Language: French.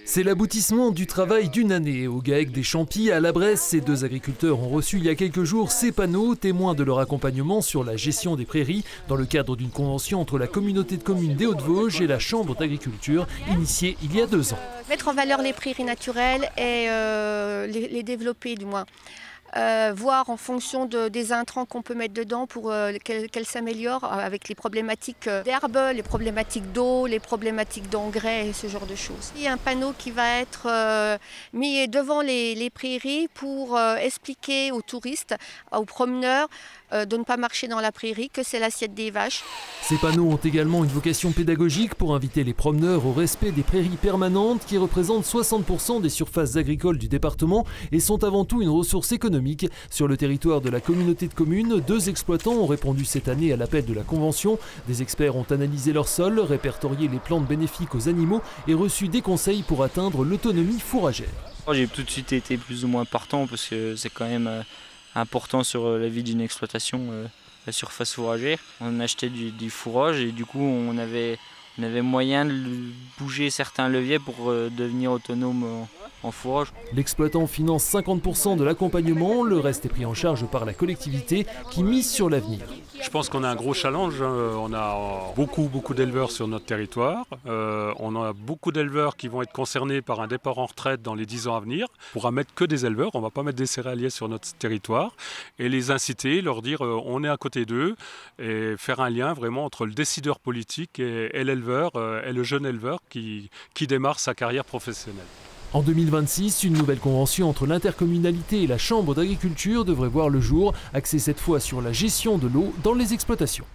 C'est l'aboutissement du travail d'une année. Au GAEC des Champis, à La Bresse, ces deux agriculteurs ont reçu il y a quelques jours ces panneaux, témoins de leur accompagnement sur la gestion des prairies, dans le cadre d'une convention entre la communauté de communes des Hauts-de-Vosges et la Chambre d'agriculture, initiée il y a 2 ans. Mettre en valeur les prairies naturelles et les développer du moins. Voir en fonction des intrants qu'on peut mettre dedans pour qu'elles s'améliorent avec les problématiques d'herbe, les problématiques d'eau, les problématiques d'engrais et ce genre de choses. Il y a un panneau qui va être mis devant les prairies pour expliquer aux touristes, aux promeneurs, de ne pas marcher dans la prairie, que c'est l'assiette des vaches. Ces panneaux ont également une vocation pédagogique pour inviter les promeneurs au respect des prairies permanentes qui représentent 60% des surfaces agricoles du département et sont avant tout une ressource économique. Sur le territoire de la communauté de communes, 2 exploitants ont répondu cette année à l'appel de la Convention. Des experts ont analysé leur sol, répertorié les plantes bénéfiques aux animaux et reçu des conseils pour atteindre l'autonomie fourragère. J'ai tout de suite été plus ou moins partant parce que c'est quand même important sur la vie d'une exploitation, la surface fourragère. On achetait du fourrage et du coup on avait moyen de bouger certains leviers pour devenir autonome en fourrage. L'exploitant finance 50% de l'accompagnement, le reste est pris en charge par la collectivité qui mise sur l'avenir. Je pense qu'on a un gros challenge, on a beaucoup d'éleveurs sur notre territoire, on a beaucoup d'éleveurs qui vont être concernés par un départ en retraite dans les 10 ans à venir. On ne pourra mettre que des éleveurs, on ne va pas mettre des céréaliers sur notre territoire et les inciter, leur dire on est à côté d'eux et faire un lien vraiment entre le décideur politique et l'éleveur et le jeune éleveur qui démarre sa carrière professionnelle. En 2026, une nouvelle convention entre l'intercommunalité et la Chambre d'agriculture devrait voir le jour, axée cette fois sur la gestion de l'eau dans les exploitations.